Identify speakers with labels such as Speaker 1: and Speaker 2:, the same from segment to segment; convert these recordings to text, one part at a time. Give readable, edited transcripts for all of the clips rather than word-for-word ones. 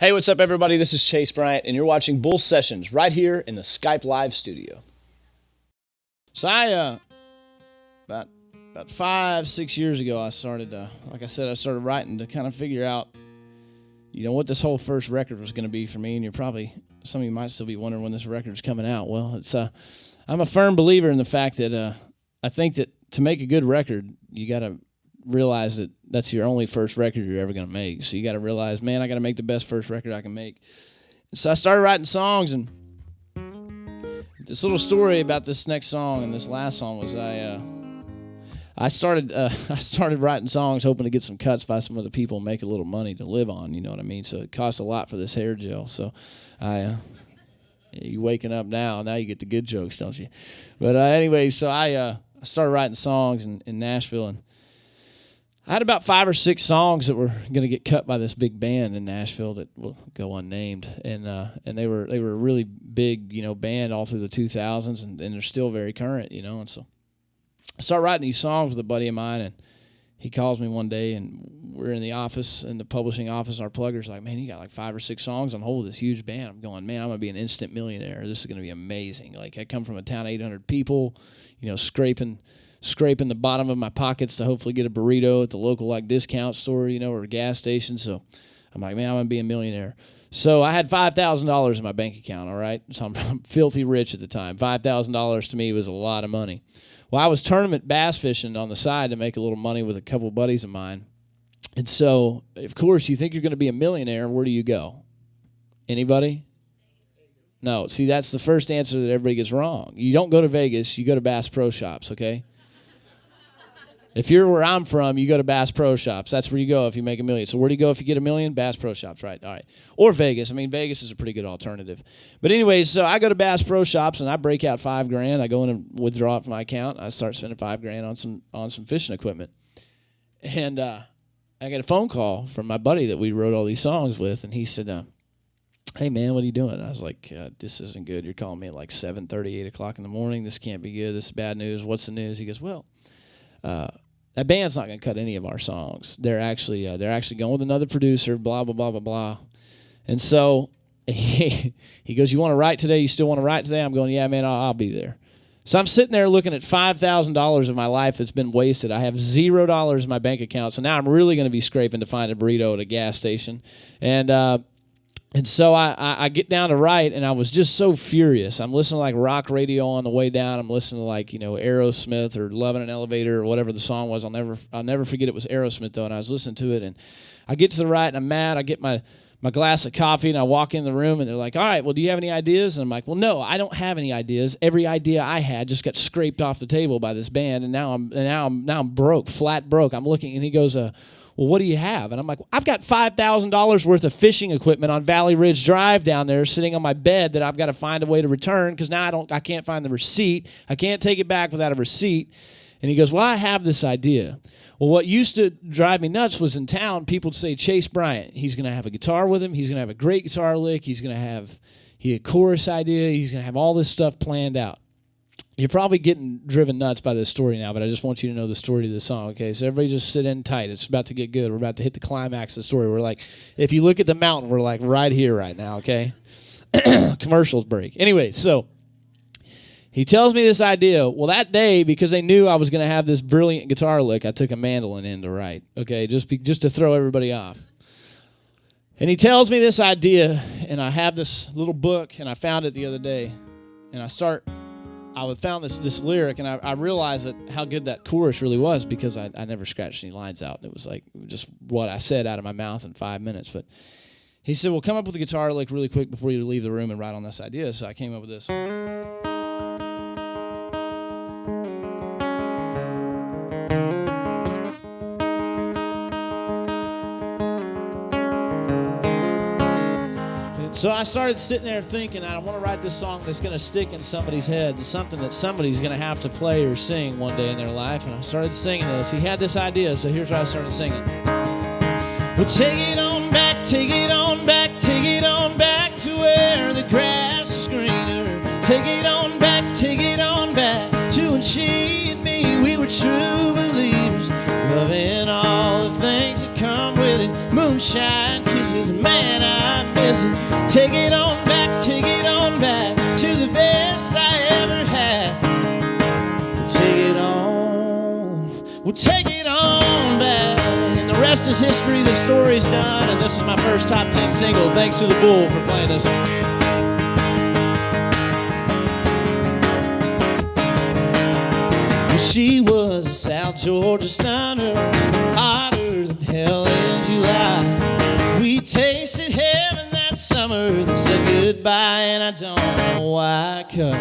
Speaker 1: Hey, what's up, everybody? This is Chase Bryant, and you're watching Bull Sessions right here in the Skype Live studio. So about 5-6 years ago, I started, like I said, I started writing to kind of figure out, what this whole first record was going to be for me. And some of you might still be wondering when this record's coming out. Well, I'm a firm believer in the fact that I think that to make a good record, you got to realize that that's your only first record you're ever going to make. So you got to realize, man, I got to make the best first record I can make. So I started writing songs, and this little story about this next song and this last song was I started writing songs hoping to get some cuts by some other people and make a little money to live on, you know what I mean? So it cost a lot for this hair gel. So you waking up now you get the good jokes, don't you? But anyway, so I started writing songs in Nashville, and I had about 5 or 6 songs that were going to get cut by this big band in Nashville that will go unnamed, and they were a really big band all through the 2000s, and they're still very current, and so I started writing these songs with a buddy of mine, and he calls me one day, and we're in the office, in the publishing office, and our plugger's like, man, you got like 5 or 6 songs on hold with this huge band. I'm going, man, I'm going to be an instant millionaire. This is going to be amazing. Like, I come from a town of 800 people, scraping the bottom of my pockets to hopefully get a burrito at the local discount store, or a gas station. So I'm like, man, I'm going to be a millionaire. So I had $5,000 in my bank account, all right? So I'm filthy rich at the time. $5,000 to me was a lot of money. Well, I was tournament bass fishing on the side to make a little money with a couple buddies of mine. And so, of course, you think you're going to be a millionaire, where do you go? Anybody? No. See, that's the first answer that everybody gets wrong. You don't go to Vegas, you go to Bass Pro Shops, okay? If you're where I'm from, you go to Bass Pro Shops. That's where you go if you make $1 million. So where do you go if you get $1 million? Bass Pro Shops, right? All right. Or Vegas. I mean, Vegas is a pretty good alternative. But anyways, so I go to Bass Pro Shops, and I break out $5,000. I go in and withdraw it from my account. I start spending $5,000 on some fishing equipment. And I got a phone call from my buddy that we wrote all these songs with, and he said, hey, man, what are you doing? I was like, this isn't good. You're calling me at like 7:30, 8 o'clock in the morning. This can't be good. This is bad news. What's the news? He goes, well, that band's not going to cut any of our songs. They're actually going with another producer, blah, blah, blah, blah, blah. And so he goes, you want to write today? You still want to write today? I'm going, yeah, man, I'll be there. So I'm sitting there looking at $5,000 of my life that's been wasted. I have $0 in my bank account. So now I'm really going to be scraping to find a burrito at a gas station. And so I get down to write, and I was just so furious. I'm listening to like rock radio on the way down. I'm listening to like Aerosmith or Love in an Elevator or whatever the song was. I'll never forget it was Aerosmith though. And I was listening to it, and I get to the right, and I'm mad. I get my glass of coffee, and I walk in the room, and they're like, all right, well, do you have any ideas? And I'm like, well, no, I don't have any ideas. Every idea I had just got scraped off the table by this band, and now I'm broke, flat broke. I'm looking, and he goes, well, what do you have? And I'm like, I've got $5,000 worth of fishing equipment on Valley Ridge Drive down there sitting on my bed that I've got to find a way to return because now I can't find the receipt. I can't take it back without a receipt. And he goes, well, I have this idea. Well, what used to drive me nuts was in town, people would say, Chase Bryant, he's going to have a guitar with him. He's going to have a great guitar lick. He's going to have a chorus idea. He's going to have all this stuff planned out. You're probably getting driven nuts by this story now, but I just want you to know the story of the song, okay? So everybody just sit in tight. It's about to get good. We're about to hit the climax of the story. We're like, if you look at the mountain, we're like right here right now, okay? Commercials break. Anyway, so he tells me this idea. Well, that day, because they knew I was going to have this brilliant guitar lick, I took a mandolin in to write, okay, just to throw everybody off. And he tells me this idea, and I have this little book, and I found it the other day, and I found this lyric, and I realized how good that chorus really was because I never scratched any lines out. It was like just what I said out of my mouth in 5 minutes. But he said, well, come up with a guitar lick really quick before you leave the room and write on this idea. So I came up with this. So I started sitting there thinking, I want to write this song that's going to stick in somebody's head, and something that somebody's going to have to play or sing one day in their life. And I started singing this. He had this idea, so here's what I started singing. Well, take it on back, take it on back, take it on back to where the grass is greener. Take it on back to when she and me, we were true believers, loving all the things that come come with it. Moonshine kisses, man, I miss it. Take it on back to the best I ever had. Take it on, we'll take it on back. And the rest is history, the story's done. And this is my first top 10 single. Thanks to the Bull for playing this one. She was a South Georgia stunner, hotter than hell in July. We tasted heaven that summer, then said goodbye, and I don't know why. 'Cause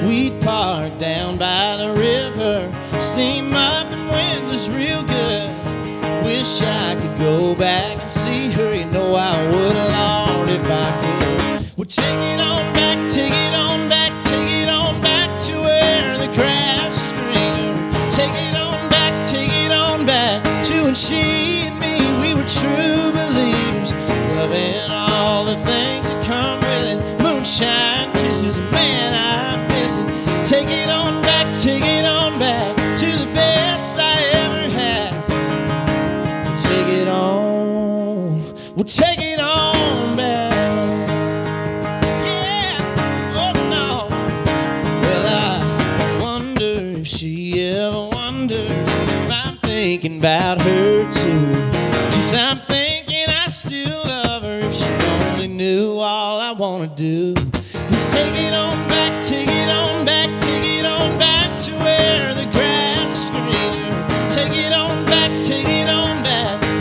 Speaker 1: we'd park down by the river, steam up and wind us real good. Wish I could go back and see her, you know I would, Lord, if I could. Well, take it on back, take it on back, take it on back to where the grass is greener. Take it on back to when she and me, we were true believers, loving all the things that come with it. Moonshine kisses, man, I miss it. Take it on back to the best I ever had. Take it on, we'll take it on back. Yeah, oh no. Well, I wonder if she ever wonders if I'm thinking about her too. 'Cause I'm thinking I still love her. If she only knew, all I wanna do is take it on back, take it on back, take it on back to where the grass is greener. Take it on back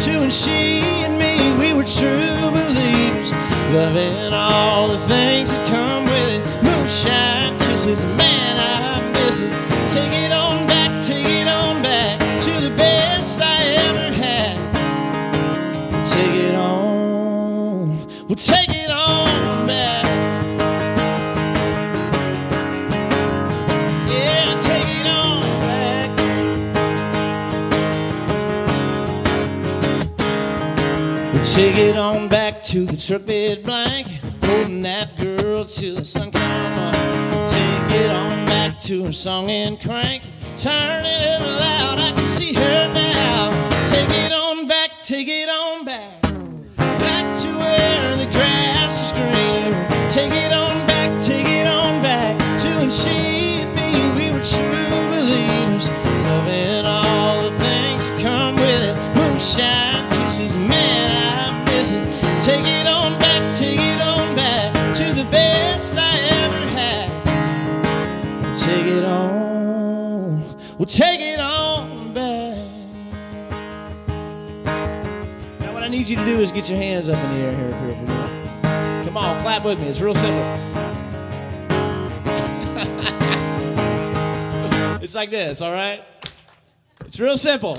Speaker 1: to when she and me, we were true believers, loving all the things that come with it. Moonshine kisses, man, I miss it. Take it on back to the best I ever had. Take it on, we'll take it on back. Yeah, take it on back. We'll take it on back to the truck bed blanket, holding that girl till the sun come up. Take it on back to her song and crank it, turn it up loud, I can see her now. Take it on back, back to where the grass is greener. Take it on back to when she and me, we were true believers, loving all the things that come with it. Moonshine kisses, man, I miss it. Take it on back to the best I ever had. Take it on, we'll take it on back. Now what I need you to do is get your hands up in the air here for a minute. Come on, clap with me, it's real simple. It's like this, all right? It's real simple.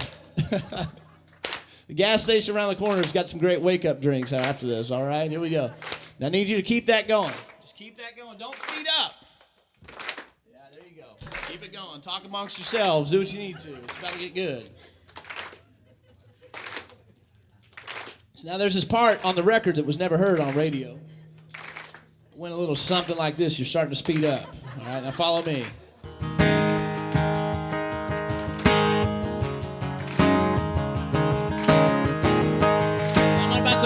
Speaker 1: The gas station around the corner has got some great wake-up drinks after this, all right? Here we go. Now I need you to keep that going. Just keep that going. Don't speed up. Yeah, there you go. Keep it going. Talk amongst yourselves. Do what you need to. It's about to get good. So now there's this part on the record that was never heard on radio. It went a little something like this. You're starting to speed up. All right, now follow me.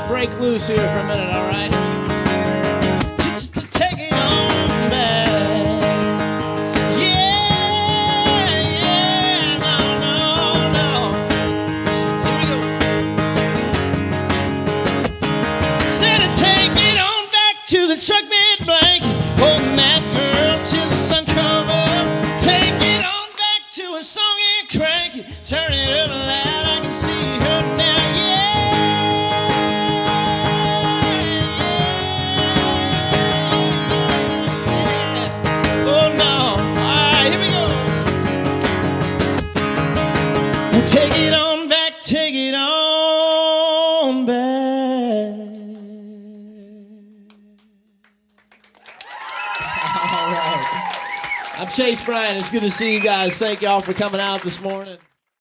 Speaker 1: Break loose here for a minute, all right? Take it on back. Yeah, no. Here we go. Said to take it on back to the truck bed blanket, holding that girl till the sun come up. Take it on back to a song and crank it, turn it up loud, I can see her now, yeah. Take it on back, take it on back. All right. I'm Chase Bryant. It's good to see you guys. Thank y'all for coming out this morning.